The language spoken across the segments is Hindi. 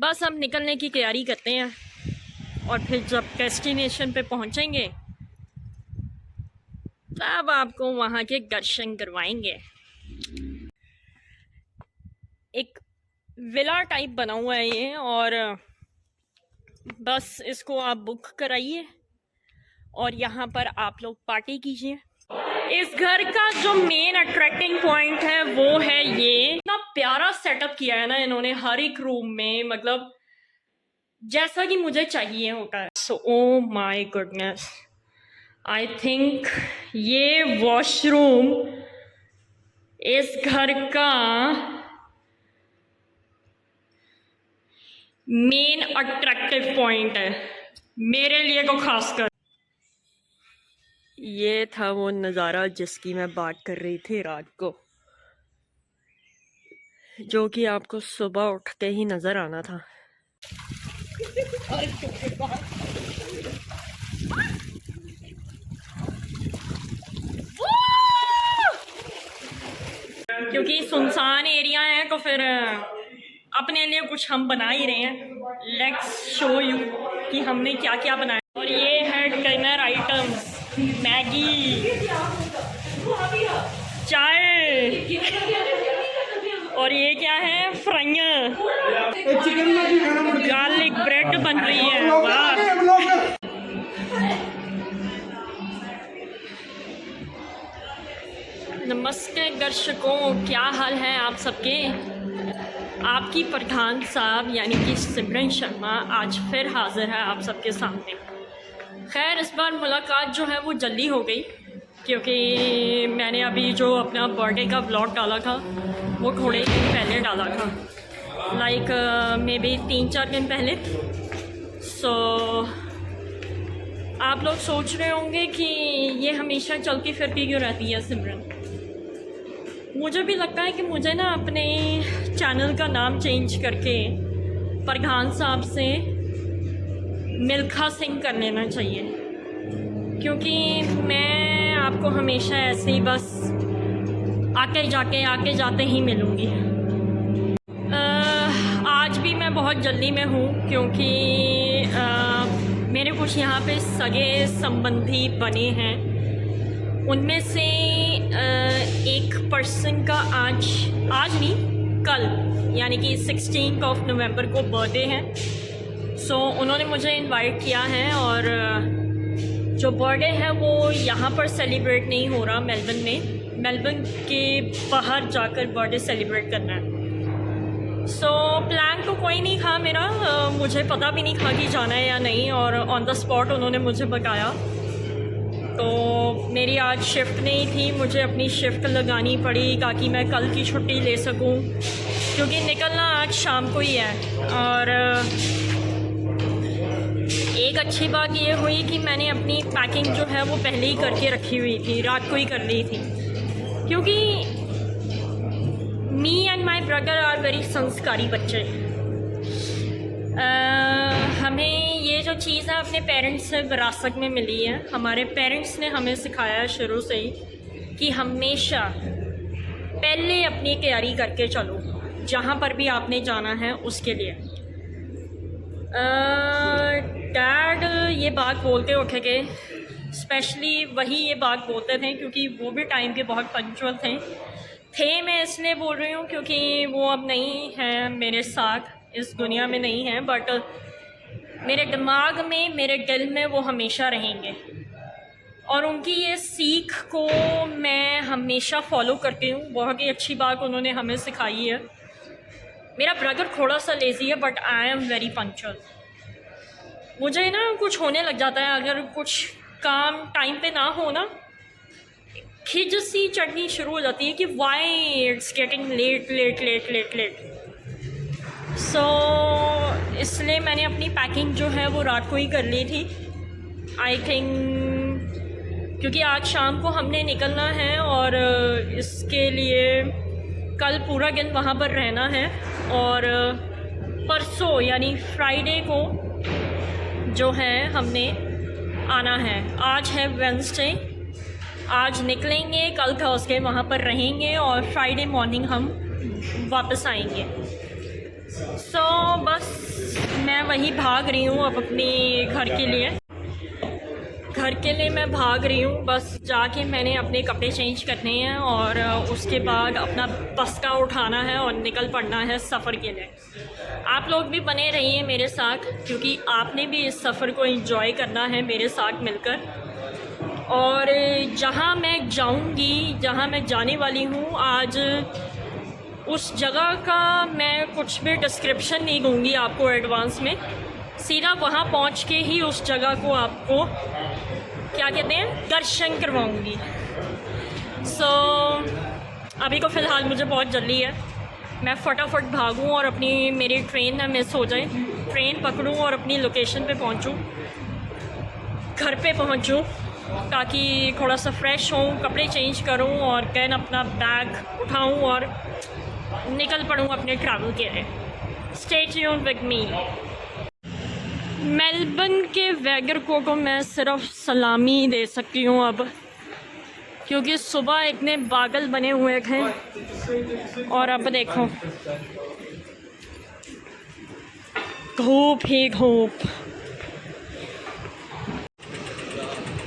बस हम निकलने की तैयारी करते हैं और फिर जब डेस्टिनेशन पे पहुंचेंगे तब आपको वहाँ के दर्शन करवाएंगे। एक विला टाइप बना हुआ है ये, और बस इसको आप बुक कराइए और यहाँ पर आप लोग पार्टी कीजिए। इस घर का जो मेन अट्रैक्टिंग पॉइंट है वो है ये, इतना प्यारा सेटअप किया है ना इन्होंने हर एक रूम में, मतलब जैसा कि मुझे चाहिए होता है। So oh my goodness, I think ये वॉशरूम इस घर का मेन अट्रैक्टिव पॉइंट है मेरे लिए को खासकर। ये था वो नज़ारा जिसकी मैं बात कर रही थी रात को, जो कि आपको सुबह उठते ही नज़र आना था। क्योंकि सुनसान एरिया है तो फिर अपने लिए कुछ हम बना ही रहे हैं। लेट्स शो यू कि हमने क्या क्या बनाया। और ये है डिनर आइटम्स, मैगी, चाय, और ये क्या है, फ्राइयाँ, गार्लिक ब्रेड बन रही है। वाह, नमस्ते दर्शकों, क्या हाल है आप सबके। आपकी प्रधान साहब यानी कि सिमरन शर्मा आज फिर हाजिर है आप सबके सामने। खैर इस बार मुलाकात जो है वो जल्दी हो गई, क्योंकि मैंने अभी जो अपना बर्थडे का व्लॉग डाला था वो थोड़े दिन पहले डाला था, लाइक मे बी 3-4 दिन पहले। सो आप लोग सोच रहे होंगे कि ये हमेशा चलती फिरती क्यों रहती है सिमरन। मुझे भी लगता है कि मुझे ना अपने चैनल का नाम चेंज करके प्रधान साहब से मिल्खा सिंह कर लेना चाहिए, क्योंकि मैं आपको हमेशा ऐसे ही बस आके जाते ही मिलूँगी। आज भी मैं बहुत जल्दी में हूँ, क्योंकि मेरे कुछ यहाँ पे सगे संबंधी बने हैं। उनमें से एक पर्सन का आज नहीं कल यानी कि 16 नवंबर को बर्थडे है। सो उन्होंने मुझे इनवाइट किया है, और जो बर्थडे है वो यहाँ पर सेलिब्रेट नहीं हो रहा, मेलबर्न में, मेलबर्न के बाहर जाकर बर्थडे सेलिब्रेट करना है। सो प्लान तो कोई नहीं था मेरा, मुझे पता भी नहीं था कि जाना है या नहीं, और ऑन द स्पॉट उन्होंने मुझे बताया। तो मेरी आज शिफ्ट नहीं थी, मुझे अपनी शिफ्ट लगानी पड़ी ताकि मैं कल की छुट्टी ले सकूं, क्योंकि निकलना आज शाम को ही है। और एक अच्छी बात ये हुई कि मैंने अपनी पैकिंग जो है वो पहले ही करके रखी हुई थी, रात को ही कर ली थी, क्योंकि me and my brother are very संस्कारी बच्चे। हमें ये जो चीज़ है अपने पेरेंट्स से विरासत में मिली है। हमारे पेरेंट्स ने हमें सिखाया है शुरू से ही कि हमेशा पहले अपनी तैयारी करके चलो, जहाँ पर भी आपने जाना है उसके लिए। डैड ये बात बोलते उठे के, स्पेशली वही ये बात बोलते थे, क्योंकि वो भी टाइम के बहुत पंक्चुअल थे। मैं इसलिए बोल रही हूँ क्योंकि वो अब नहीं हैं मेरे साथ, इस दुनिया में नहीं हैं, बट मेरे दिमाग में, मेरे दिल में वो हमेशा रहेंगे। और उनकी ये सीख को मैं हमेशा फॉलो करती हूँ। बहुत ही अच्छी बात उन्होंने हमें सिखाई है। मेरा ब्रदर थोड़ा सा लेज़ी है, but I am very punctual. मुझे ना कुछ होने लग जाता है, अगर कुछ काम टाइम पे ना हो ना, खिज सी चढ़नी शुरू हो जाती है कि वाई इट्स गेटिंग लेट। सो इसलिए मैंने अपनी पैकिंग जो है वो रात को ही कर ली थी, आई थिंक, क्योंकि आज शाम को हमने निकलना है और इसके लिए कल पूरा दिन वहाँ पर रहना है। और परसों यानी फ्राइडे को जो है हमने आना है। आज है वेडनेसडे, आज निकलेंगे, कल थर्सडे वहाँ पर रहेंगे और फ्राइडे मॉर्निंग हम वापस आएंगे। बस मैं वही भाग रही हूँ अब अपने घर के लिए मैं भाग रही हूँ। बस जाके मैंने अपने कपड़े चेंज करने हैं और उसके बाद अपना बस्ता उठाना है और निकल पड़ना है सफ़र के लिए। आप लोग भी बने रहिए मेरे साथ, क्योंकि आपने भी इस सफ़र को एंजॉय करना है मेरे साथ मिलकर। और जहाँ मैं जाऊँगी, जहाँ मैं जाने वाली हूँ आज, उस जगह का मैं कुछ भी डिस्क्रिप्शन नहीं दूँगी आपको एडवांस में। सीधा वहाँ पहुँच के ही उस जगह को आपको क्या कहते हैं, दर्शन करवाऊँगी। अभी को फ़िलहाल मुझे बहुत जल्दी है, मैं फटाफट भागूँ और मेरी ट्रेन ना मिस हो जाए। ट्रेन पकड़ूँ और अपनी लोकेशन पे पहुँचूँ, घर पे पहुँचूँ, ताकि थोड़ा सा फ्रेश होऊँ, कपड़े चेंज करूँ और कैन अपना बैग उठाऊँ और निकल पड़ूँ अपने ट्रैवल के लिए। Stay tuned with me. Melbourne के वैगर को मैं सिर्फ सलामी दे सकती हूँ अब, क्योंकि सुबह इतने बादल बने हुए थे और अब देखो धूप ही धूप।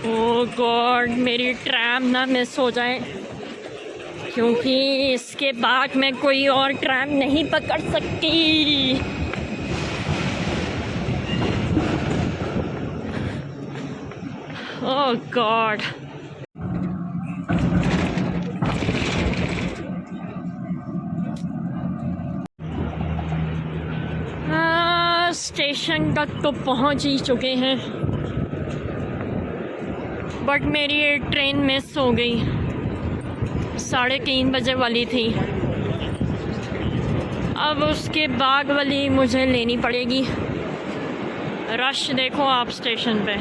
ओह गॉड, मेरी ट्रैम ना मिस हो जाए, क्योंकि इसके बाद मैं कोई और ट्रैम नहीं पकड़ सकती। ओह गॉड, स्टेशन तक तो पहुंच ही चुके हैं, बट मेरी ये ट्रेन मिस हो गई। 3:30 बजे वाली थी, अब उसके बाद वाली मुझे लेनी पड़ेगी। रश देखो आप स्टेशन पे,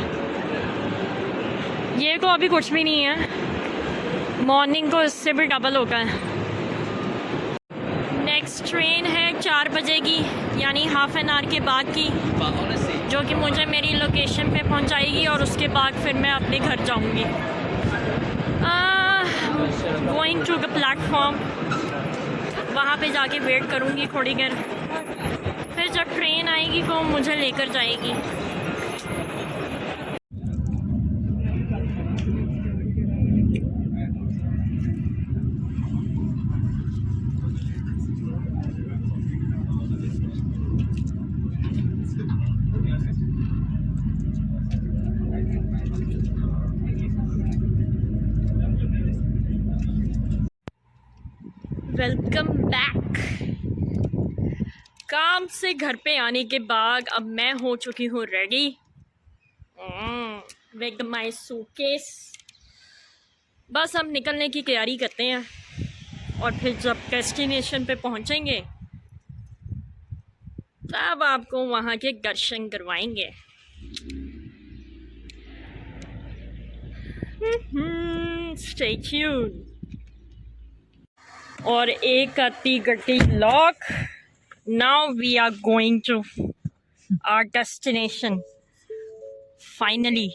ये को अभी कुछ भी नहीं है, मॉर्निंग को इससे भी डबल होगा है। नेक्स्ट ट्रेन है 4 बजे की, यानी हाफ एन आवर के बाद की, जो कि मुझे मेरी लोकेशन पे पहुंचाएगी और उसके बाद फिर मैं अपने घर जाऊंगी। गोइंग टू द प्लेटफॉर्म, वहाँ पे जाके वेट करूँगी थोड़ी देर, फिर जब ट्रेन आएगी तो मुझे लेकर जाएगी। Welcome back. काम से घर पे आने के बाद अब मैं हो चुकी हूँ रेडी विद माय सूटकेस। बस हम निकलने की तैयारी करते हैं और फिर जब डेस्टिनेशन पे पहुँचेंगे तब आपको वहाँ के दर्शन करवाएंगे। Stay tuned. और एक आती गड्डी लॉक। Now we are going to our destination finally.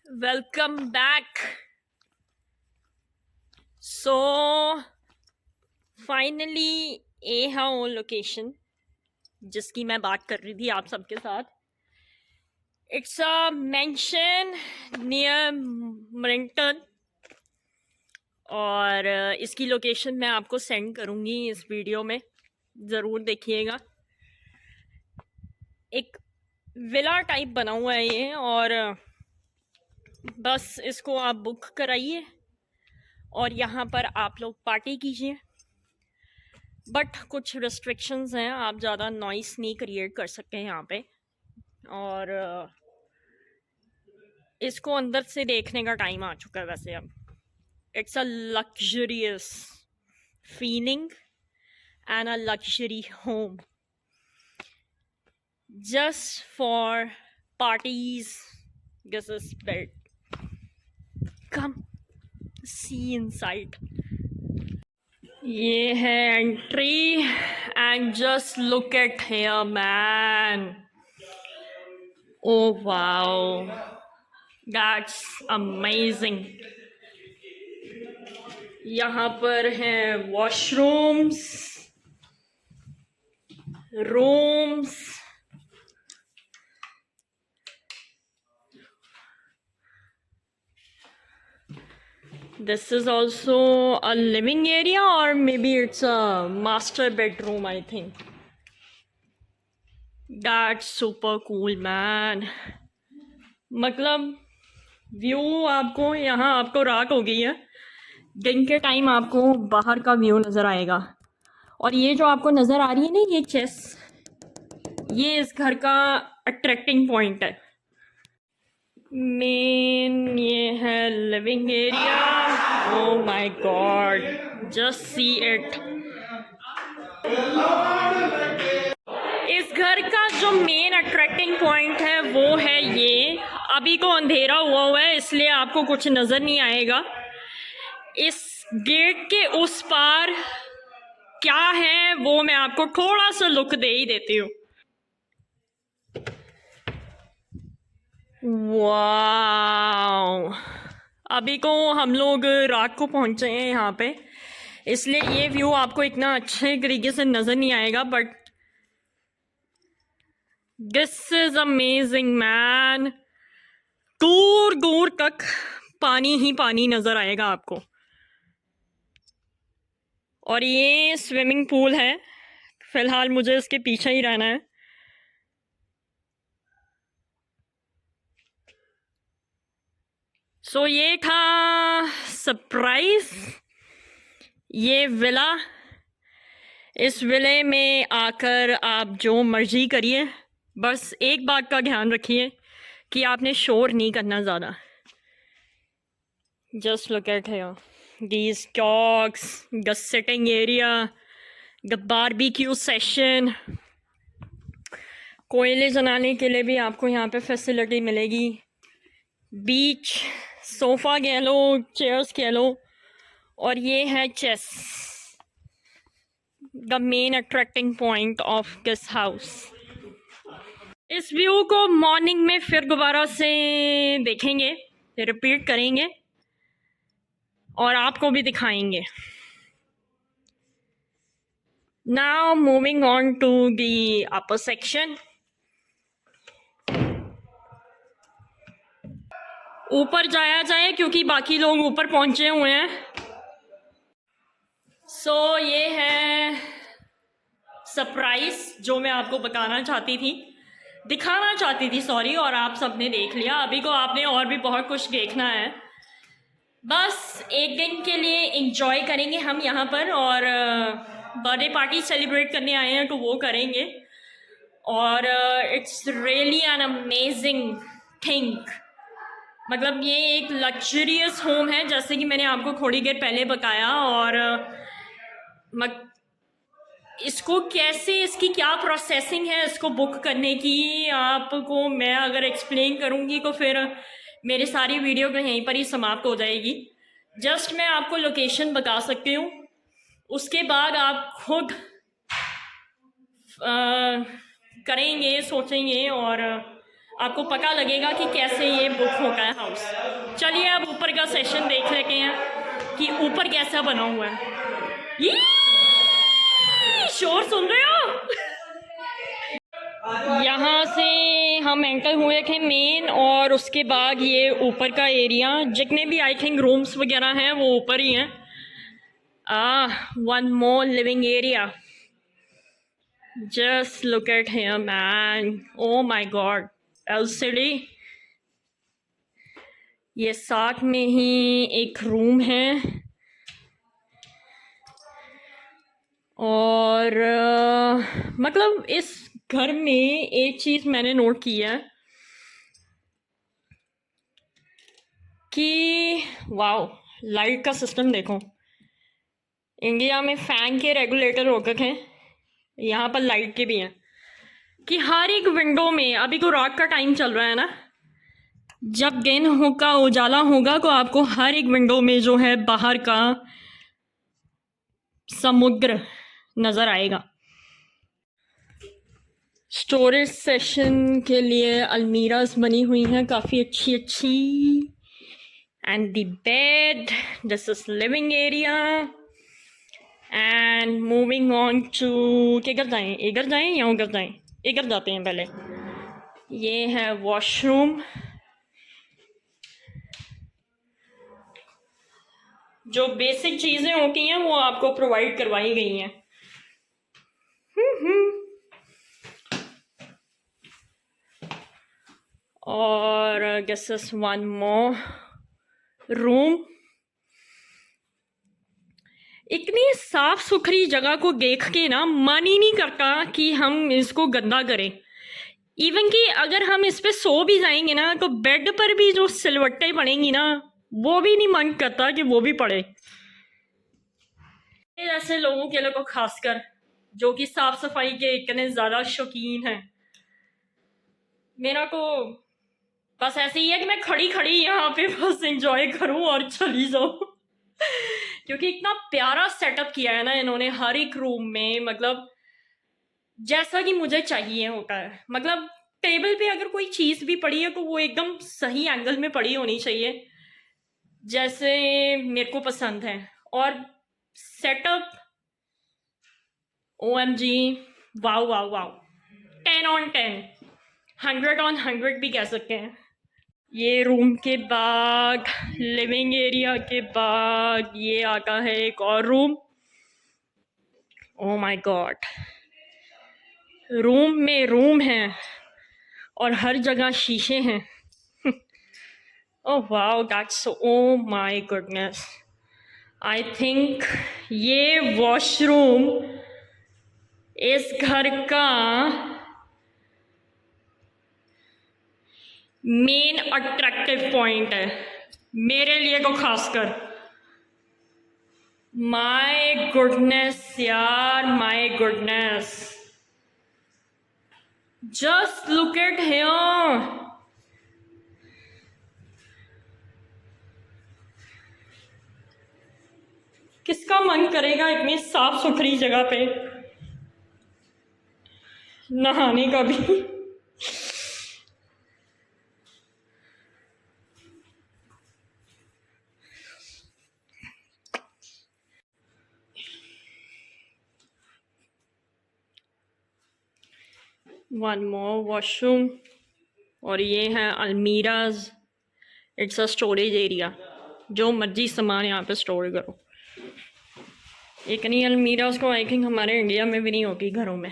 Welcome back. So finally ये है वो लोकेशन जिसकी मैं बात कर रही थी आप सबके साथ। इट्स अ मेंशन नियर मरिंगटन और इसकी लोकेशन मैं आपको सेंड करूँगी इस वीडियो में, ज़रूर देखिएगा। एक विला टाइप बना हुआ है ये, और बस इसको आप बुक कराइए और यहाँ पर आप लोग पार्टी कीजिए। बट कुछ रिस्ट्रिक्शंस हैं, आप ज़्यादा नॉइस नहीं क्रिएट कर सकते हैं यहाँ पे। और इसको अंदर से देखने का टाइम आ चुका है वैसे अब। It's a luxurious feeling and a luxury home just for parties. This is built. Come see inside. ये है entry and just look at here, man. Oh wow, that's amazing. यहाँ पर हैं washrooms, rooms, this is also a living area or maybe it's a master bedroom, I think. That's super cool, man. मतलब व्यू आपको यहाँ, आपको रात हो गई है, दिन के टाइम आपको बाहर का व्यू नज़र आएगा। और ये जो आपको नज़र आ रही है ना, ये चेस, ये इस घर का अट्रैक्टिंग पॉइंट है। मेन ये है living area. Oh my God, just see it. इस घर का जो मेन अट्रैक्टिंग पॉइंट है वो है ये। अभी को अंधेरा हुआ है इसलिए आपको कुछ नज़र नहीं आएगा। इस गेट के उस पार क्या है वो मैं आपको थोड़ा सा लुक दे ही देती हूँ। वाओ, अभी को हम लोग रात को पहुँचे हैं यहाँ पे, इसलिए ये व्यू आपको इतना अच्छे तरीके से नज़र नहीं आएगा, but this is amazing man. दूर दूर तक पानी ही पानी नज़र आएगा आपको। और ये स्विमिंग पूल है, फ़िलहाल मुझे इसके पीछे ही रहना है। सो ये था सरप्राइज़, ये विला। इस विले में आकर आप जो मर्ज़ी करिए, बस एक बात का ध्यान रखिए कि आपने शोर नहीं करना ज़्यादा। Just look at here, these dogs, the sitting area, the barbecue session. कोयले जलाने के लिए भी आपको यहाँ पे फैसिलिटी मिलेगी। बीच सोफ़ा कह लो, चेयर्स कह लो। और ये है chess, the main attracting point of this house. इस व्यू को मॉर्निंग में फिर दोबारा से देखेंगे, रिपीट करेंगे और आपको भी दिखाएंगे। Now moving on to the upper section. ऊपर जाया जाए क्योंकि बाकी लोग ऊपर पहुंचे हुए हैं। सो ये है सरप्राइज जो मैं आपको दिखाना चाहती थी सॉरी, और आप सबने देख लिया। अभी को आपने और भी बहुत कुछ देखना है। बस एक दिन के लिए एंजॉय करेंगे हम यहाँ पर, और बर्थडे पार्टी सेलिब्रेट करने आए हैं तो वो करेंगे। और it's really an amazing thing. मतलब ये एक लग्जरियस होम है, जैसे कि मैंने आपको थोड़ी देर पहले बताया। और इसको कैसे, इसकी क्या प्रोसेसिंग है इसको बुक करने की, आपको मैं अगर एक्सप्लेन करूँगी तो फिर मेरी सारी वीडियो तो यहीं पर ही समाप्त हो जाएगी। जस्ट मैं आपको लोकेशन बता सकती हूँ, उसके बाद आप खुद करेंगे, सोचेंगे और आपको पता लगेगा कि कैसे ये बुक होता है हाउस। चलिए अब ऊपर का सेशन देख लेते हैं कि ऊपर कैसा बना हुआ है। ये शोर सुन रहे हो? यहाँ से हम एंटर हुए थे मेन, और उसके बाद ये ऊपर का एरिया, जितने भी आई थिंक रूम्स वगैरह हैं वो ऊपर ही हैं। One more living area, just look at here man, O my God, LCD. ये साथ में ही एक रूम है, और मतलब इस घर में एक चीज़ मैंने नोट की है कि वाओ, लाइट का सिस्टम देखो। इंडिया में फ़ैन के रेगुलेटर होते थे, यहाँ पर लाइट के भी हैं, कि हर एक विंडो में, अभी तो रात का टाइम चल रहा है ना, जब दिन का उजाला होगा तो आपको हर एक विंडो में जो है बाहर का समुद्र नज़र आएगा। स्टोरेज सेशन के लिए अलमीराज बनी हुई हैं काफ़ी अच्छी अच्छी, and the bed, this is living area. And moving on to, किधर जाएं, इधर जाएं या उधर जाएं? इधर जाते हैं पहले। ये है वॉशरूम, जो बेसिक चीज़ें होती हैं वो आपको प्रोवाइड करवाई गई हैं। और this is one more room. इतनी साफ सुथरी जगह को देख के ना मन ही नहीं करता कि हम इसको गंदा करें। इवन कि अगर हम इस पे सो भी जाएंगे ना, तो बेड पर भी जो सिलवट्टे पड़ेंगी ना, वो भी नहीं मन करता कि वो भी पड़े। ऐसे लोगों के लिए को खासकर जो कि साफ सफाई के इतने ज़्यादा शौकीन हैं, मेरा को बस ऐसे ही है कि मैं खड़ी खड़ी यहाँ पे बस एंजॉय करूँ और चली जाऊँ क्योंकि इतना प्यारा सेटअप किया है ना इन्होंने हर एक रूम में, मतलब जैसा कि मुझे चाहिए होता है। मतलब टेबल पे अगर कोई चीज़ भी पड़ी है तो वो एकदम सही एंगल में पड़ी होनी चाहिए, जैसे मेरे को पसंद है। और setup OMG, wow wow wow, 10 on 10, 100 on 100 भी कह सकते हैं। ये रूम के बाद, लिविंग एरिया के बाद ये आता है एक और room. O my God, room में रूम है और हर जगह शीशे हैं। Oh wow, that's, O my goodness, I think ये वॉशरूम इस घर का मेन अट्रैक्टिव पॉइंट है मेरे लिए तो खासकर। माय गुडनेस यार, my goodness, just look at here. किसका मन करेगा इतनी साफ सुथरी जगह पे नहाने का भी। वन मोर वॉशरूम, और ये है almirahs. It's a storage area, जो मर्जी सामान यहाँ पे स्टोर करो। एक नहीं अलमीराज को आई थिंक हमारे इंडिया में भी नहीं होती घरों में।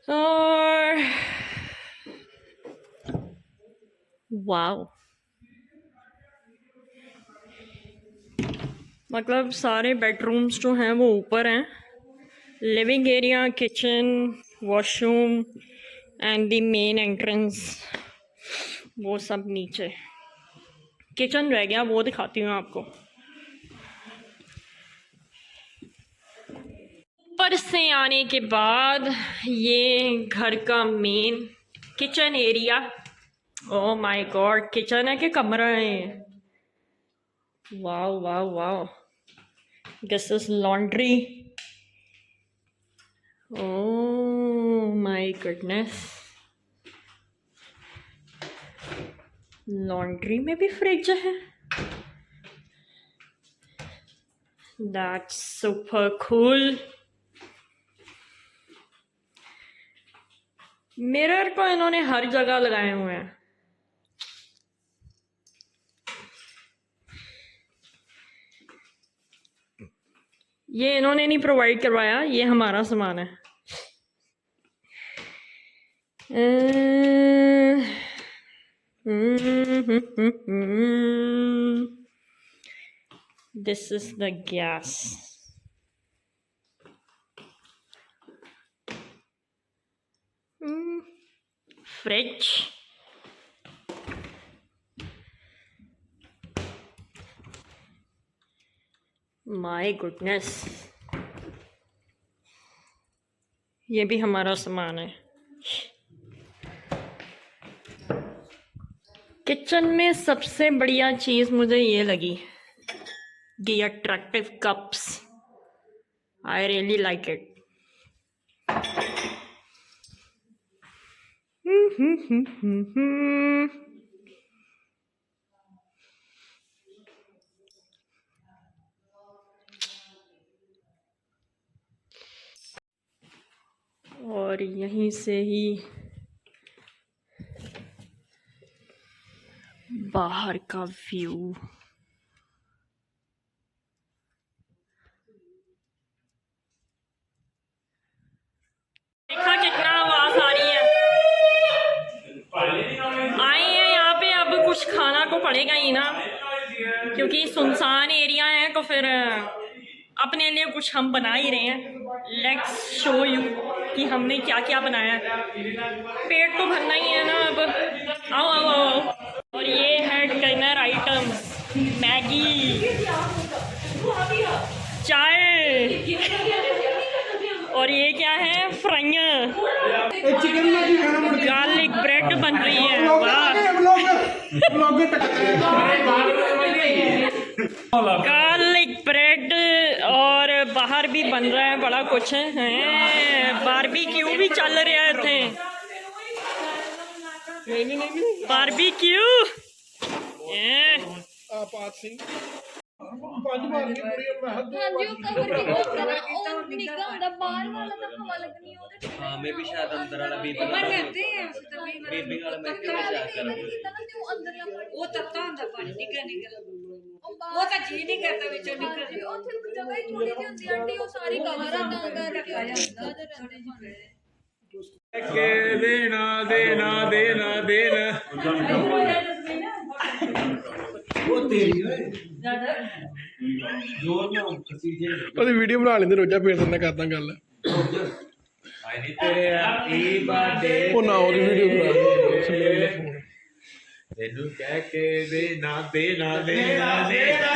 और वाओ, मतलब सारे बेडरूम्स जो हैं वो ऊपर हैं। Living area, kitchen, washroom and the main entrance वो सब नीचे। किचन रह गया, वो दिखाती हूँ आपको। ऊपर से आने के बाद ये घर का main kitchen area. Oh my God, kitchen है कि कमरा है? Wow wow wow, this is laundry. Oh my goodness, laundry में भी फ्रिज है। That's super cool. मिरर को इन्होंने हर जगह लगाए हुए हैं। ये इन्होंने नहीं प्रोवाइड करवाया, ये हमारा सामान है। This is the gas. Fridge. My goodness. ये भी हमारा सामान है। किचन में सबसे बढ़िया चीज़ मुझे ये लगी, the attractive cups. I really like it. और यहीं से ही बाहर का व्यू। देखा कितना आवाज आ रही है। आए हैं यहाँ पे, अब कुछ खाना को पड़ेगा ही ना, क्योंकि सुनसान एरिया है, तो फिर अपने लिए कुछ हम बना ही रहे हैं। लेट्स शो यू कि हमने क्या क्या बनाया है। पेट तो भरना ही है ना अब। आओ आओ आओ। और ये है डिनर आइटम्स, मैगी, चाय, और ये क्या है, फ्राइयाँ, गार्लिक ब्रेड बन रही है। गार्लिक ब्रेड, और बाहर भी बन रहा है बड़ा कुछ है। बारबेक्यू भी चल रहा है थे। बारबेक्यू मैं भी शायद अंदर वाला बेबी वो तत्ता अंदर पानी निकल वो तो जी नहीं करता विचों निकल ओथे जगह ही थोड़ी सी होंदी आंटी, वो सारी कवर रखा जाता के देना देना देना देना वो तेरी जोर में ਉਹਦੀ ਵੀਡੀਓ ਬਣਾ ਲੈਂਦੇ ਰੋਜਾ, ਫੇਰ ਦਿੰਦਾ ਕਰਦਾ ਗੱਲ। ਹੈਪੀ ਬਰਥਡੇ ਉਹ ਨਾ ਉਹਦੀ ਵੀਡੀਓ ਬਣਾ ਤੈਨੂੰ ਕਹਿ ਕੇ ਦੇਣਾ ਦੇਣਾ ਦੇਣਾ ਦੇਣਾ।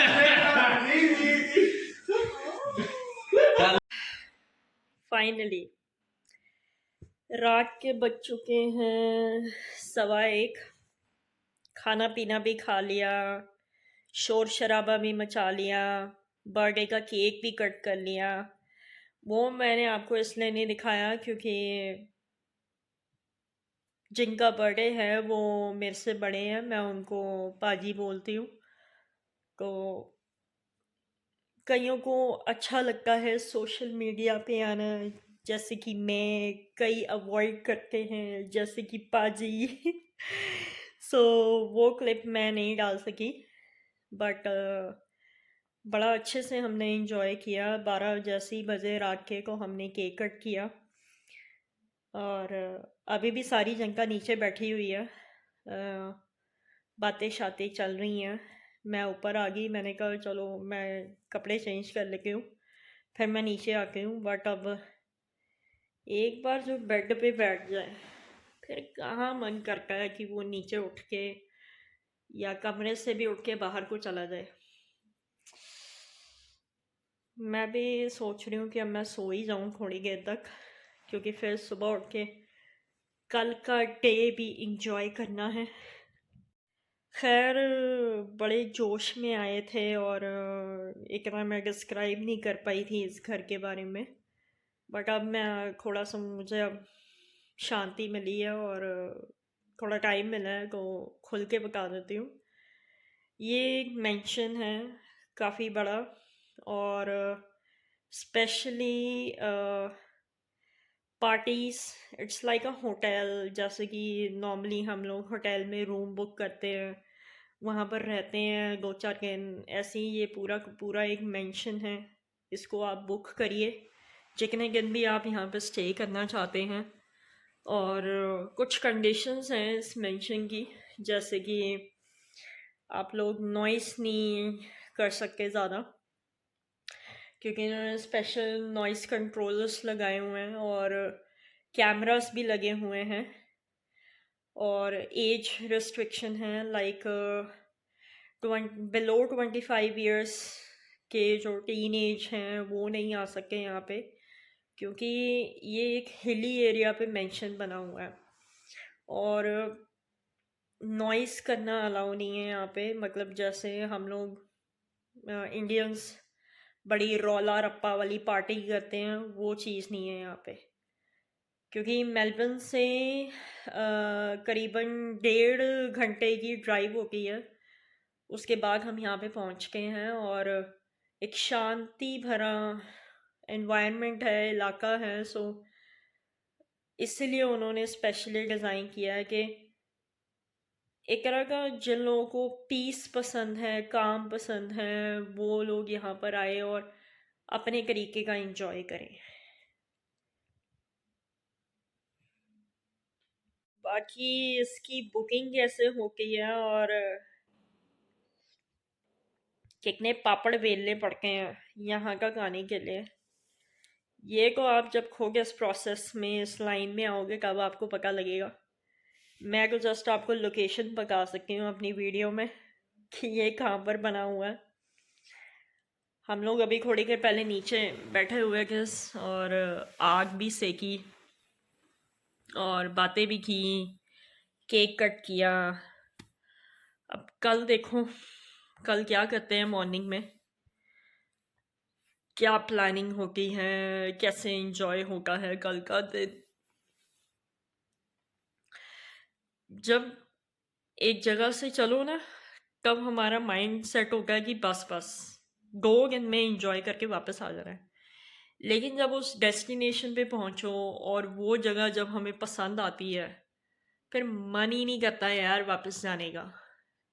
फाइनली रात के बज चुके हैं 1:15। खाना पीना भी खा लिया, शोर शराबा भी मचा लिया, बर्थडे का केक भी कट कर लिया। वो मैंने आपको इसलिए नहीं दिखाया क्योंकि जिनका बर्थडे है वो मेरे से बड़े हैं, मैं उनको पाजी बोलती हूँ। तो कईयों को अच्छा लगता है सोशल मीडिया पे आना, जैसे कि मैं, कई अवॉइड करते हैं जैसे कि पाजी। सो वो क्लिप मैं नहीं डाल सकी, बट बड़ा अच्छे से हमने इंजॉय किया। 12 जैसे ही बजे रात के को हमने केक कट किया, और अभी भी सारी जनता नीचे बैठी हुई है, बातें शातें चल रही हैं। मैं ऊपर आ गई, मैंने कहा चलो मैं कपड़े चेंज कर लेती हूँ, फिर मैं नीचे आती हूँ। बट अब एक बार जो बेड पे बैठ जाए फिर कहाँ मन करता है कि वो नीचे उठ के या कमरे से भी उठ के बाहर को चला जाए। मैं भी सोच रही हूँ कि अब मैं सो ही जाऊँ थोड़ी देर तक, क्योंकि फिर सुबह उठ के कल का डे भी इंजॉय करना है। खैर बड़े जोश में आए थे, और इतना मैं डिस्क्राइब नहीं कर पाई थी इस घर के बारे में, बट अब मैं थोड़ा सा, मुझे अब शांति मिली है और थोड़ा टाइम मिला है तो खुल के बता देती हूँ। ये एक मेंशन है काफ़ी बड़ा, और specially parties, it's like a hotel. जैसे कि नॉर्मली हम लोग होटल में रूम बुक करते हैं, वहाँ पर रहते हैं 2-4 दिन, ऐसे ही ये पूरा का पूरा एक मेंशन है। इसको आप बुक करिए जितने दिन भी आप यहाँ पर स्टे करना चाहते हैं। और कुछ कंडीशंस हैं इस मेंशन की, जैसे कि आप लोग नॉइस नहीं कर सकते ज़्यादा, क्योंकि इन्होंने स्पेशल नॉइस कंट्रोलर्स लगाए हुए हैं और कैमरास भी लगे हुए हैं। और एज रिस्ट्रिक्शन है, लाइक बिलो 25 ईयर्स के जो टीन एज हैं वो नहीं आ सकते यहाँ पे, क्योंकि ये एक हिली एरिया पे मेंशन बना हुआ है। और नॉइस करना अलाउ नहीं है यहाँ पे, मतलब जैसे हम लोग इंडियंस बड़ी रौला रप्पा वाली पार्टी करते हैं, वो चीज़ नहीं है यहाँ पे। क्योंकि मेलबर्न से करीबन 1.5 घंटे की ड्राइव होती है, उसके बाद हम यहाँ पे पहुँच गए हैं। और एक शांति भरा एनवायरनमेंट है, इलाका है। सो इसलिए उन्होंने स्पेशली डिज़ाइन किया है कि एक तरह का जिन लोगों को पीस पसंद है, काम पसंद है, वो लोग यहाँ पर आए और अपने तरीके का एंजॉय करें। बाकी इसकी बुकिंग कैसे होती है और कितने पापड़ बेलने पड़ते हैं यहाँ का गाने के लिए, ये तो आप जब खोगे इस प्रोसेस में, इस लाइन में आओगे, कब आपको पता लगेगा। मैं तो जस्ट आपको लोकेशन बता सकती हूँ अपनी वीडियो में कि ये कहाँ पर बना हुआ है। हम लोग अभी थोड़ी देर पहले नीचे बैठे हुए थे और आग भी सेकी और बातें भी की, केक कट किया। अब कल देखो कल क्या करते हैं, मॉर्निंग में क्या प्लानिंग होती है, कैसे एंजॉय होता है कल का दिन। जब एक जगह से चलो ना, तब हमारा माइंड सेट होगा कि बस बस 2 दिन में एंजॉय करके वापस आ जाना है। लेकिन जब उस डेस्टिनेशन पे पहुंचो और वो जगह जब हमें पसंद आती है, फिर मन ही नहीं करता है यार वापस जाने का।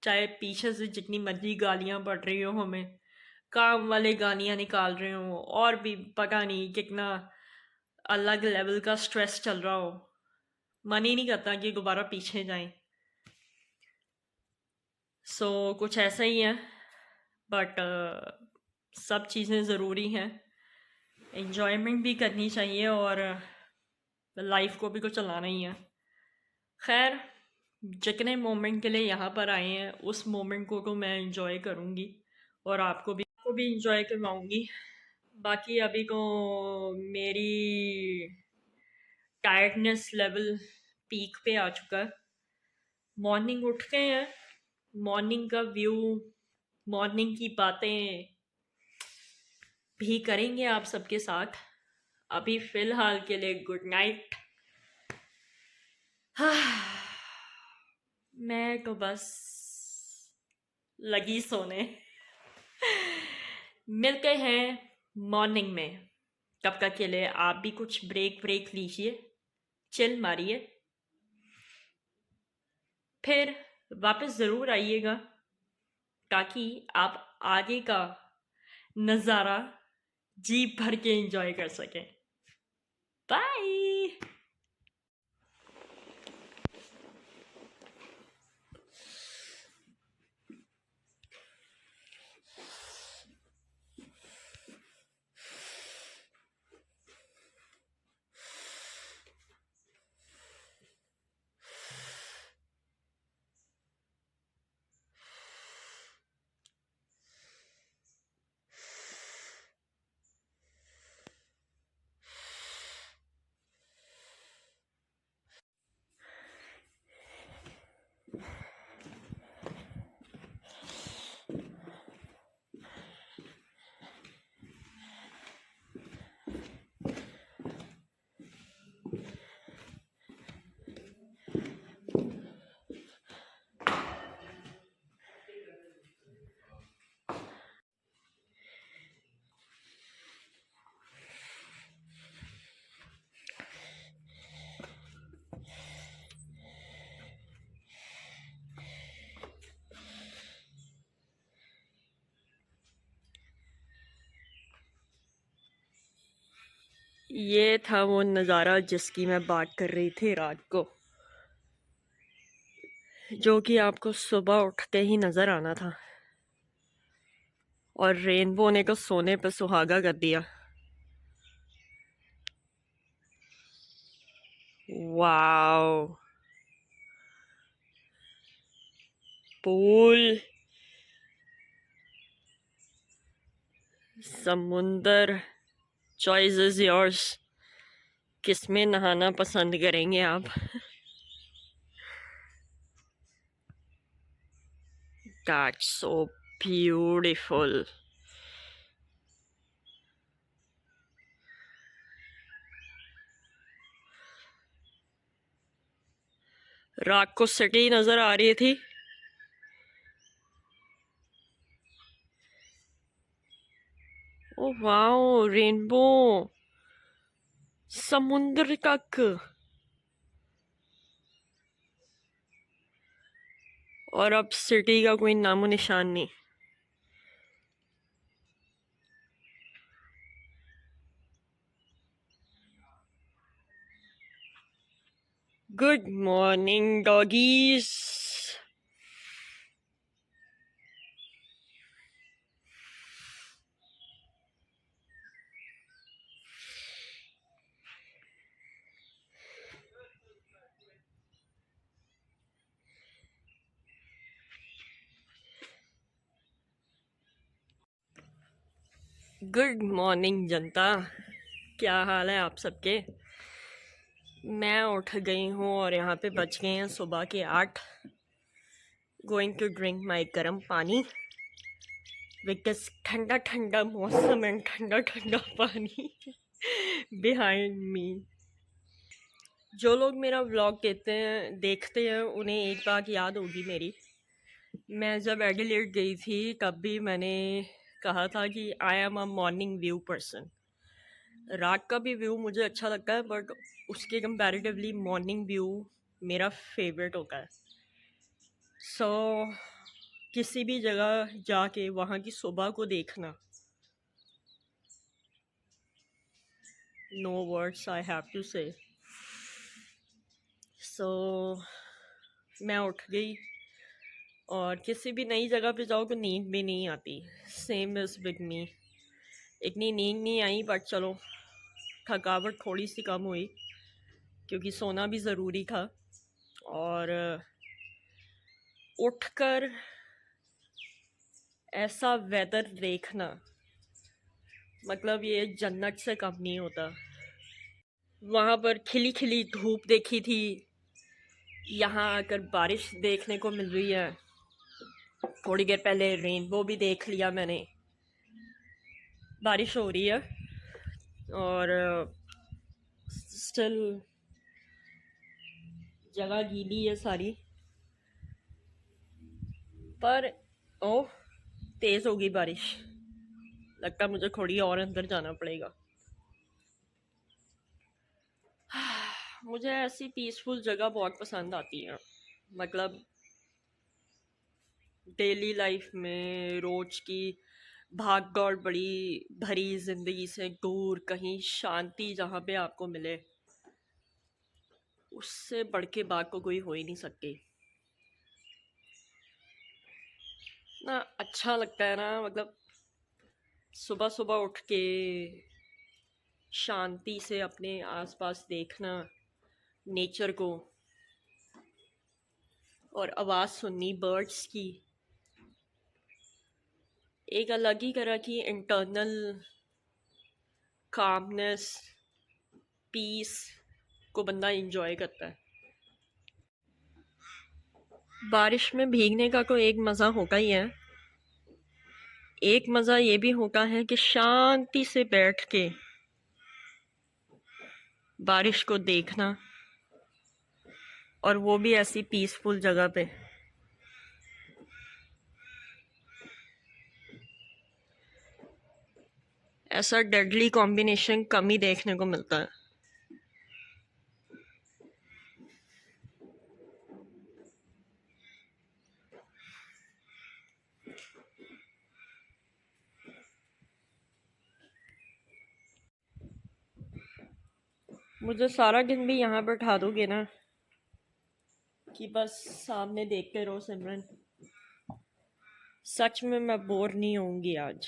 चाहे पीछे से जितनी मर्जी गालियाँ पड़ रही हो, हमें काम वाले गालियाँ निकाल रहे हो, और भी पता नहीं कितना अलग लेवल का स्ट्रेस चल रहा हो, मन ही नहीं करता कि दोबारा पीछे जाएं। सो कुछ ऐसा ही है। बट सब चीज़ें ज़रूरी हैं, एंजॉयमेंट भी करनी चाहिए और लाइफ को भी तो चलाना ही है। खैर, जितने मोमेंट के लिए यहाँ पर आए हैं उस मोमेंट को मैं एंजॉय करूँगी और आपको भी एंजॉय करवाऊँगी। बाकी अभी को मेरी टायर्डनेस लेवल पीक पे आ चुका है। मॉर्निंग उठ गए हैं, मॉर्निंग का व्यू, मॉर्निंग की बातें भी करेंगे आप सबके साथ। अभी फ़िलहाल के लिए गुड नाइट। मैं तो बस लगी सोने। मिलते हैं मॉर्निंग में, तब तक के लिए आप भी कुछ ब्रेक लीजिए, चिल मारिए, फिर वापस ज़रूर आइएगा ताकि आप आगे का नज़ारा जी भर के एंजॉय कर सकें। बाय। ये था वो नज़ारा जिसकी मैं बात कर रही थी रात को, जो कि आपको सुबह उठते ही नज़र आना था, और रेनबो ने को सोने पे सुहागा कर दिया। वाओ, पूल, समुंदर, चॉइस इज योर्स। किस में नहाना पसंद करेंगे आप? That's so beautiful. रात को सिटी नज़र आ रही थी। ओ वाओ, रेनबो, समुंदर तक, और अब सिटी का कोई नामो निशान नहीं। Good morning doggies. Good morning जनता, क्या हाल है आप सबके? मैं उठ गई हूँ और यहाँ पे बज गए हैं सुबह के 8। गोइंग टू ड्रिंक माई गर्म पानी, बिकॉज ठंडा ठंडा मौसम एंड ठंडा ठंडा पानी बिहाइंड मी। जो लोग मेरा व्लॉग देखते हैं उन्हें एक बात याद होगी मेरी। मैं जब एडिलेड गई थी तब भी मैंने कहा था कि I am a morning view person. रात का भी व्यू मुझे अच्छा लगता है, बट उसके कंपैरेटिवली मॉर्निंग व्यू मेरा फेवरेट होता है। सो किसी भी जगह जाके वहाँ की सुबह को देखना, no words I have to say. So मैं उठ गई, और किसी भी नई जगह पे जाओ तो नींद भी नहीं आती। Same is with me. इतनी नींद नहीं आई, बट चलो थकावट थोड़ी सी कम हुई क्योंकि सोना भी ज़रूरी था। और उठकर ऐसा वेदर देखना, मतलब ये जन्नत से कम नहीं होता। वहाँ पर खिली खिली धूप देखी थी, यहाँ आकर बारिश देखने को मिल रही है। थोड़ी देर पहले रेनबो भी देख लिया मैंने। बारिश हो रही है और स्टिल जगह गीली है सारी, पर ओह तेज़ होगी बारिश। लगता है मुझे थोड़ी और अंदर जाना पड़ेगा। मुझे ऐसी पीसफुल जगह बहुत पसंद आती है। मतलब डेली लाइफ में रोज की भाग दौड़ बड़ी भरी ज़िंदगी से दूर कहीं शांति जहाँ पे आपको मिले, उससे बढ़ के बात को कोई हो ही नहीं सकती ना। अच्छा लगता है ना, मतलब सुबह सुबह उठ के शांति से अपने आसपास देखना नेचर को, और आवाज़ सुननी बर्ड्स की। एक अलग ही तरह की इंटरनल कामनेस, पीस को बंदा इंजॉय करता है। बारिश में भीगने का कोई एक मज़ा होता ही है। एक मज़ा ये भी होता है कि शांति से बैठ के बारिश को देखना, और वो भी ऐसी पीसफुल जगह पे। ऐसा डेडली कॉम्बिनेशन कम ही देखने को मिलता है। मुझे सारा दिन भी यहाँ बैठा दोगे ना कि बस सामने देखते रहो सिमरन, सच में मैं बोर नहीं होंगी आज।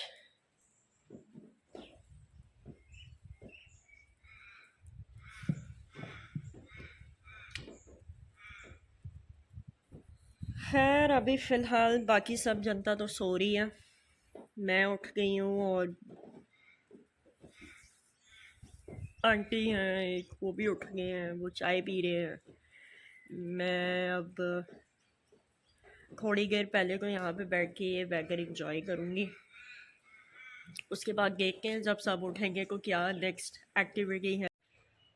खैर अभी फ़िलहाल बाकी सब जनता तो सो रही है, मैं उठ गई हूँ और आंटी हैं एक, वो भी उठ गए हैं, वो चाय पी रहे हैं। मैं अब थोड़ी देर पहले तो यहाँ पे बैठ के ये बैगर इंजॉय करूँगी, उसके बाद देखते हैं जब सब उठेंगे को क्या नेक्स्ट एक्टिविटी है,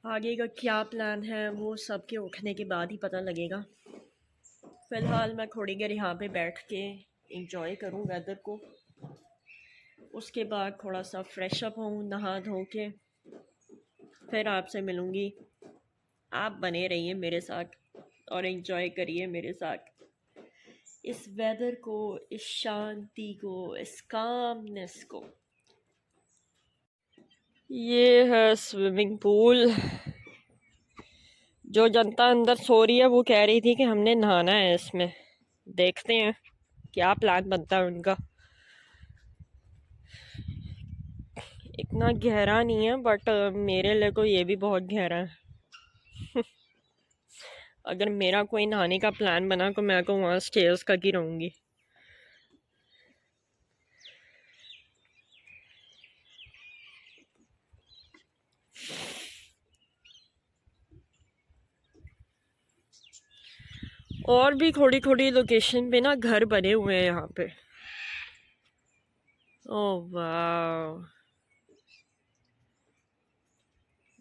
आगे का क्या प्लान है, वो सब के उठने के बाद ही पता लगेगा। फ़िलहाल मैं थोड़ी देर यहाँ पे बैठ के इंजॉय करूँ वेदर को, उसके बाद थोड़ा सा फ्रेश अप हूँ, नहा धो के फिर आपसे मिलूँगी। आप बने रहिए मेरे साथ और एंजॉय करिए मेरे साथ इस वेदर को, इस शांति को, इस कामनेस को। ये है स्विमिंग पूल। जो जनता अंदर सो रही है वो कह रही थी कि हमने नहाना है इसमें, देखते हैं क्या प्लान बनता है उनका। इतना गहरा नहीं है बट मेरे लिए तो ये भी बहुत गहरा है। अगर मेरा कोई नहाने का प्लान बना तो मैं तो वहाँ स्टेयर्स का ही रहूँगी। और भी थोड़ी थोड़ी लोकेशन पे ना घर बने हुए हैं यहाँ पे। ओह वाह,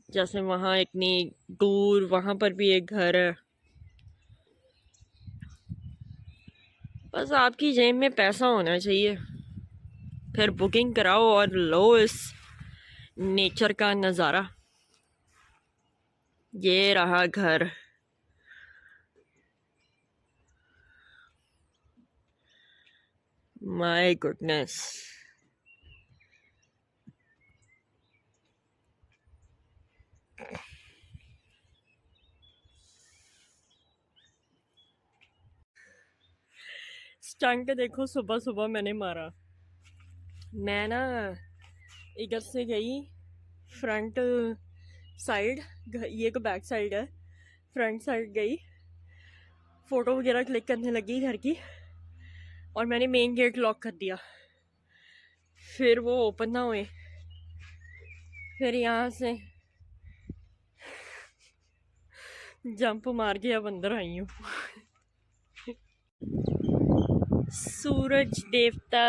जैसे वहाँ इतनी दूर वहाँ पर भी एक घर है। बस आपकी जेब में पैसा होना चाहिए, फिर बुकिंग कराओ और लो इस नेचर का नज़ारा। ये रहा घर। My goodness. स्टंट देखो सुबह सुबह मैंने मारा। मैं ना इधर से गई फ्रंट साइड, ये तो बैक साइड है, फ्रंट साइड गई, फ़ोटो वगैरह क्लिक करने लगी घर की और मैंने मेन गेट लॉक कर दिया। फिर वो ओपन ना हुए, फिर यहाँ से जंप मार के अब अंदर आई हूँ। सूरज देवता।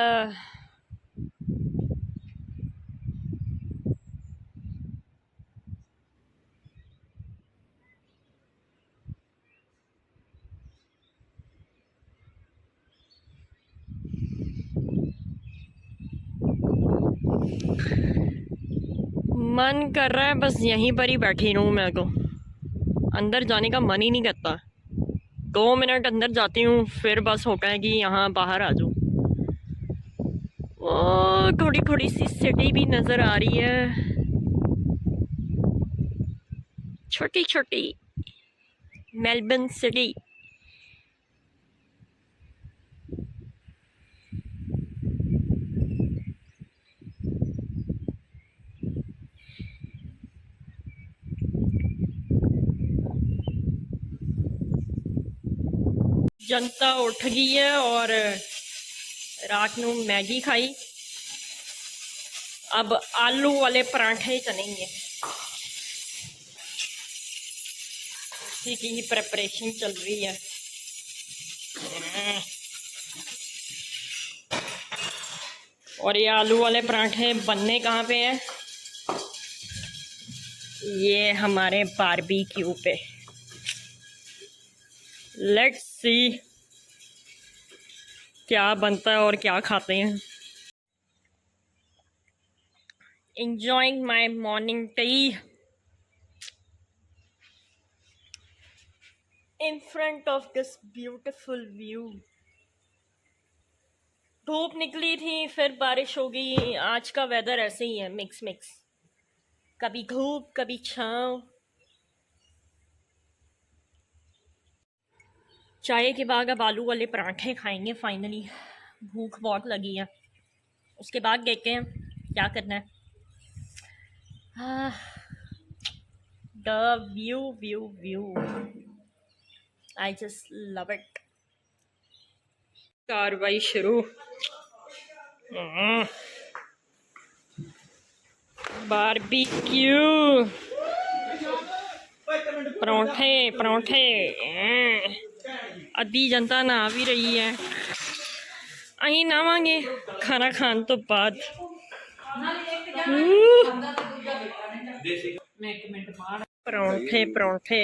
मन कर रहा है बस यहीं पर ही बैठी रहूँ, मैं तो अंदर जाने का मन ही नहीं करता। 2 मिनट अंदर जाती हूँ फिर बस होता है कि यहाँ बाहर आ जाऊँ। वो थोड़ी थोड़ी सी सिटी भी नज़र आ रही है, छोटी छोटी मेलबर्न सिटी। जनता उठ गई है और रात को मैगी खाई, अब आलू वाले पराठे चलेंगे, इसी की ही प्रिपरेशन चल रही है। और ये आलू वाले पराठे बनने कहाँ पे हैं? ये हमारे बारबेक्यू पे। लेट्स सी क्या बनता है और क्या खाते हैं। Enjoying my morning tea in front of this beautiful view। धूप निकली थी फिर बारिश हो गई, आज का वेदर ऐसे ही है, मिक्स मिक्स, कभी धूप कभी छाँव। चाय के बाद अब आलू वाले पराठे खाएंगे फाइनली। भूख बहुत लगी है। उसके बाद देखते हैं क्या करना है। The view I just love it. कार्रवाई शुरू। बारबेक्यू परोठे परोठे। अद्धी जनता नहा भी रही है। अहीं नहावांगे खाना खान तो बाद। परोठे परोठे।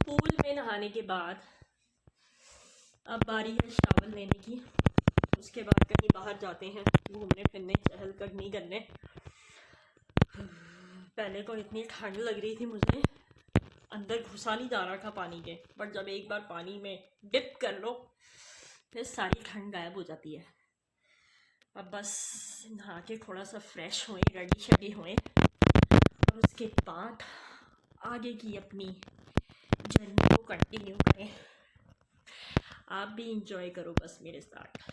पूल में नहाने के बाद अब बारी है शावर लेने की। उसके बाद कहीं बाहर जाते हैं घूमने फिरने, चहलकदमी करने। पहले तो इतनी ठंड लग रही थी मुझे, अंदर घुसा नहीं जा रहा था पानी के, बट जब एक बार पानी में डिप कर लो फिर सारी ठंड गायब हो जाती है। अब बस नहा के थोड़ा सा फ्रेश होएं, रेडी शेडी होएं और उसके बाद आगे की अपनी जर्नी को कंटिन्यू करें। आप भी इंजॉय करो बस मेरे साथ।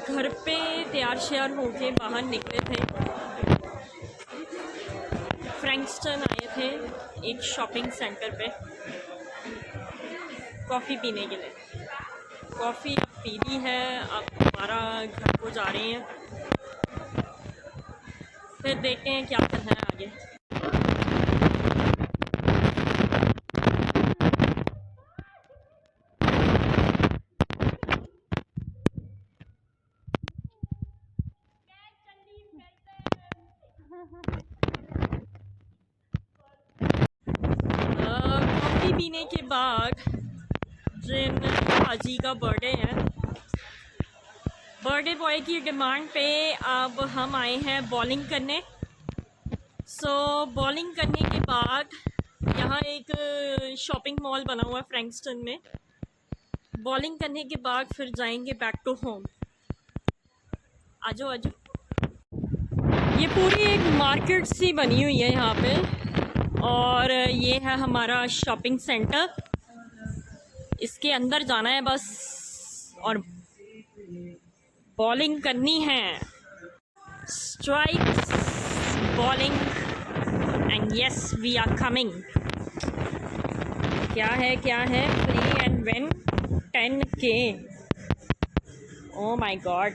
घर पे तैयार श्यार होके बाहर निकले थे। फ्रैंकस्टन आए थे एक शॉपिंग सेंटर पे कॉफ़ी पीने के लिए। कॉफ़ी अब पी ली है, अब हमारा घर को जा रहे हैं। फिर देखते हैं क्या करना है आगे। कॉफ़ी पीने के बाद जिन हाजी का बर्थडे है, बर्थडे बॉय की डिमांड पे अब हम आए हैं बॉलिंग करने। बॉलिंग करने के बाद यहाँ एक शॉपिंग मॉल बना हुआ है फ्रैंकस्टन में। बॉलिंग करने के बाद फिर जाएंगे बैक टू होम। आजो आजो। ये पूरी एक मार्केट सी बनी हुई है यहाँ पे और ये है हमारा शॉपिंग सेंटर। इसके अंदर जाना है बस और बॉलिंग करनी है। Strikes bowling and yes we are coming. क्या है play and win 10K। Oh my God.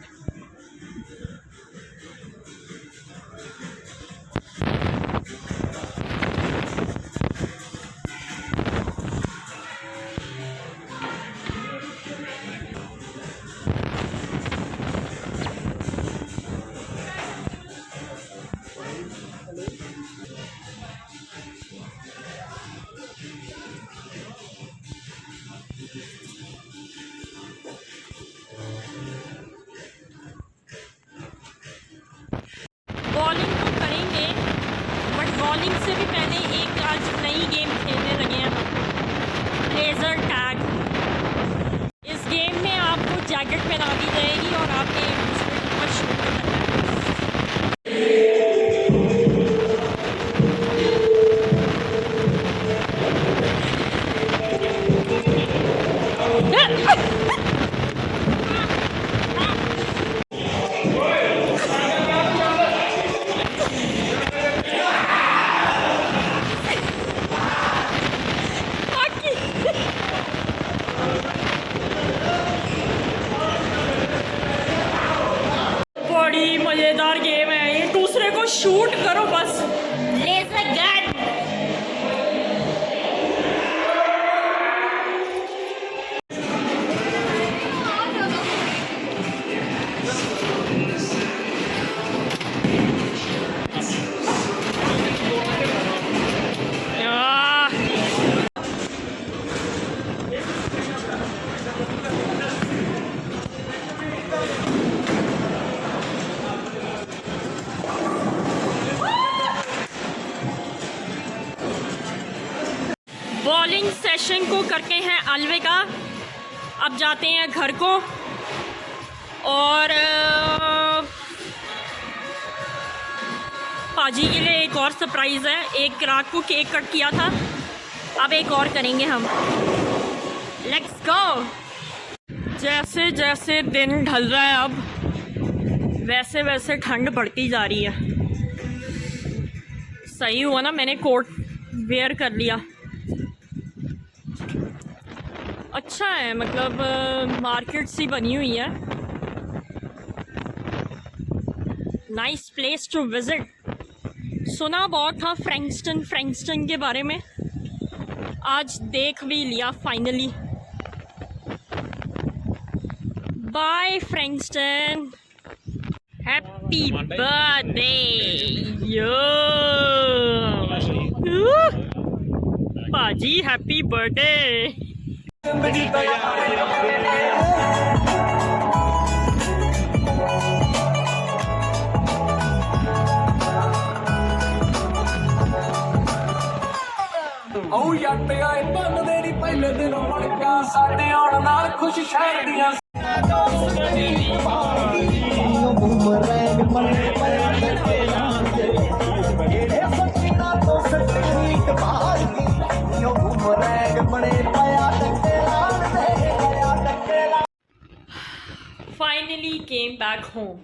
Bowling तो करेंगे बट बॉलिंग से भी पहले एक आज नई गेम खेलने लगे हैं हम, लेज़र टैग। इस गेम में आपको जैकेट पहना दी जाएगी और आपने एक दूसरे के ऊपर शूट करना है। करते हैं अलविदा। अब जाते हैं घर को और पाजी के लिए एक और सरप्राइज़ है। एक रात को केक कट किया था, अब एक और करेंगे हम। Let's go. जैसे जैसे दिन ढल रहा है अब वैसे वैसे ठंड बढ़ती जा रही है। सही हुआ ना मैंने कोट वेयर कर लिया। अच्छा है, मतलब मार्केट सी बनी हुई है। Nice place to visit. सुना बहुत था फ्रैंकस्टन के बारे में, आज देख भी लिया फाइनली। बाय फ्रैंकस्टन, हैप्पी बर्थडे यो पाजी, हैप्पी बर्थडे। ਉਹ ਜੱਟ ਆਏ ਬੰਦੇ ਦੀ ਪਹਿਲੇ ਦਿਨੋਂ ਮਣ ਪਿਆ ਸਾਡੇ ਆਉਣ ਨਾਲ ਖੁਸ਼ ਸ਼ਹਿਰ ਦੀਆਂ ਬੂਮਰੈਂਗ ਮਣੇ ਪਿਆ ਟੱਕੇ ਲਾਂਦੇ ਇਹ ਸੱਚੀਆਂ ਤੋਂ ਸੱਚੀ ਬਾਹਰ ਦੀ ਉਹ ਬੂਮਰੈਂਗ ਮਣੇ ਪਿਆ ਟੱਕੇ ਲਾਂਦੇ ਪਿਆ ਟੱਕੇ ਲਾ। Finally came back home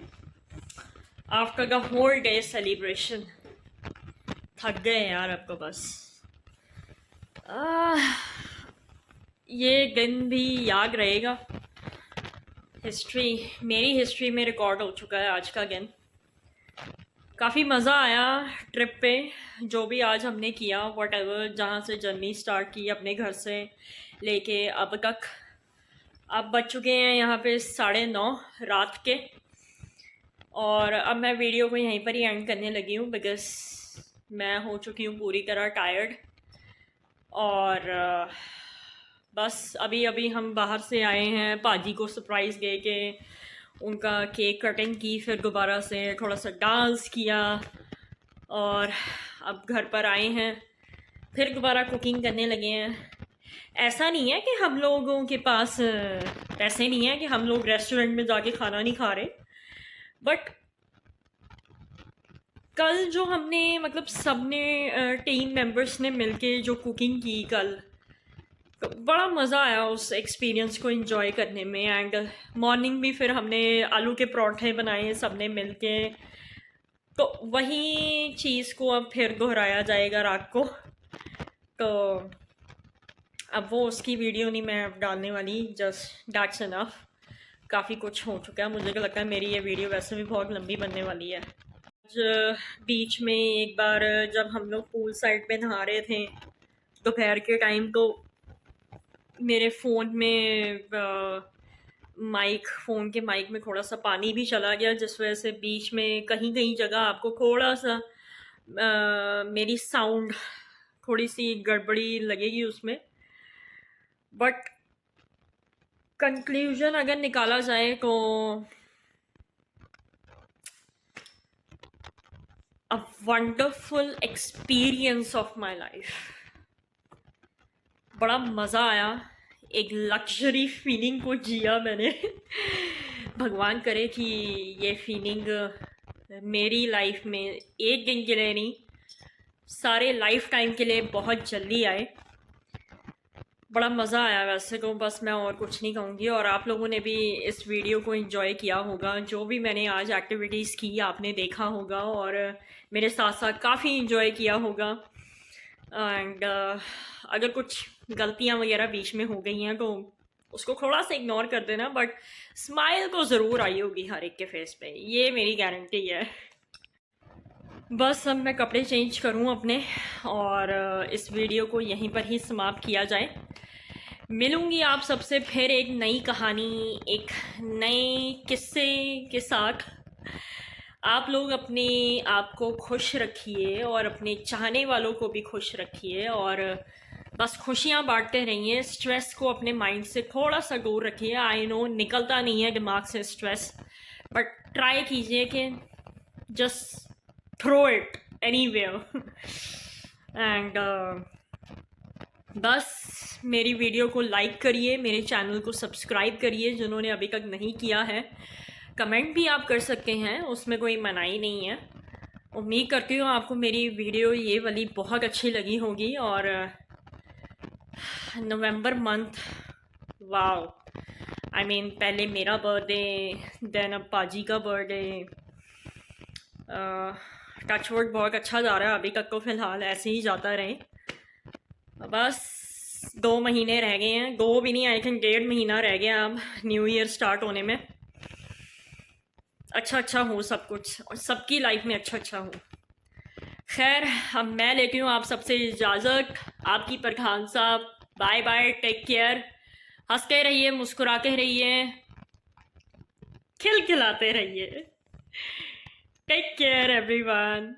after the whole day celebration. थक गए यार अब तो बस। ये दिन भी याद रहेगा। मेरी हिस्ट्री में रिकॉर्ड हो चुका है आज का दिन। काफ़ी मज़ा आया ट्रिप पे, जो भी आज हमने किया, व्हाटएवर, जहाँ से जर्नी स्टार्ट की अपने घर से लेके अब तक। अब बज चुके हैं यहाँ पे 9:30 रात के, और अब मैं वीडियो को यहीं पर ही एंड करने लगी हूँ बिकॉज़ मैं हो चुकी हूँ पूरी तरह टायर्ड। और बस अभी हम बाहर से आए हैं, पाजी को सरप्राइज़ दे के उनका केक कटिंग की, फिर दोबारा से थोड़ा सा डांस किया, और अब घर पर आए हैं, फिर दोबारा कुकिंग करने लगे हैं। ऐसा नहीं है कि हम लोगों के पास पैसे नहीं है कि हम लोग रेस्टोरेंट में जाके खाना नहीं खा रहे, बट कल जो हमने मतलब सबने टीम मेंबर्स ने मिलके जो कुकिंग की कल, तो बड़ा मज़ा आया उस एक्सपीरियंस को एंजॉय करने में। एंड मॉर्निंग भी फिर हमने आलू के पराठे बनाए सबने मिलके, तो वही चीज़ को अब फिर दोहराया जाएगा रात को। तो अब वो उसकी वीडियो नहीं मैं अब डालने वाली, जस्ट दैट्स इनफ। काफ़ी कुछ हो चुका है, मुझे तो लगता है मेरी ये वीडियो वैसे भी बहुत लंबी बनने वाली है। बीच में एक बार जब हम लोग पूल साइड पे नहा रहे थे दोपहर के टाइम, तो मेरे फ़ोन में फ़ोन के माइक में थोड़ा सा पानी भी चला गया, जिस वजह से बीच में कहीं कहीं जगह आपको थोड़ा सा मेरी साउंड थोड़ी सी गड़बड़ी लगेगी उसमें। बट कंक्लूजन अगर निकाला जाए तो a wonderful experience of my life। बड़ा मज़ा आया, एक लग्जरी फीलिंग को जिया मैंने। भगवान करे कि ये फीलिंग मेरी लाइफ में एक दिन के लिए नहीं, सारे लाइफ टाइम के लिए बहुत जल्दी आए। बड़ा मज़ा आया वैसे तो, बस मैं और कुछ नहीं कहूँगी। और आप लोगों ने भी इस वीडियो को एंजॉय किया होगा, जो भी मैंने आज एक्टिविटीज़ की आपने देखा होगा और मेरे साथ साथ काफ़ी एंजॉय किया होगा। एंड अगर कुछ गलतियाँ वगैरह बीच में हो गई हैं तो उसको थोड़ा सा इग्नोर कर देना, बट स्माइल तो ज़रूर आई होगी हर एक के फेस पे, ये मेरी गारंटी है। बस अब मैं कपड़े चेंज करूं अपने, और इस वीडियो को यहीं पर ही समाप्त किया जाए। मिलूंगी आप सबसे फिर एक नई कहानी, एक नए किस्से के साथ। आप लोग अपने आप को खुश रखिए और अपने चाहने वालों को भी खुश रखिए, और बस खुशियाँ बांटते रहिए। स्ट्रेस को अपने माइंड से थोड़ा सा दूर रखिए। आई नो निकलता नहीं है दिमाग से स्ट्रेस, बट ट्राई कीजिए कि just throw it anywhere and बस मेरी वीडियो को लाइक करिए, मेरे चैनल को सब्सक्राइब करिए जिन्होंने अभी तक नहीं किया है। कमेंट भी आप कर सकते हैं, उसमें कोई मनाही नहीं है। उम्मीद करती हूँ आपको मेरी वीडियो ये वाली बहुत अच्छी लगी होगी। और नवंबर मंथ, वाओ, आई मीन पहले मेरा बर्थडे, देन अब पाजी का बर्थडे। टचवुड बहुत अच्छा जा रहा है अभी तक तो, फ़िलहाल ऐसे ही जाता रहे। बस 2 महीने रह गए हैं, 2 भी नहीं, आई थिंक 1.5 महीना रह गया अब न्यू ईयर स्टार्ट होने में। अच्छा हो सब कुछ और सबकी लाइफ में अच्छा हो। खैर, अब मैं लेती हूँ आप सबसे इजाज़त। आपकी परखान साहब, बाय बाय, टेक केयर। हंसते रहिए, मुस्कुराते रहिए, खिलखिलाते रहिए। Take care everyone.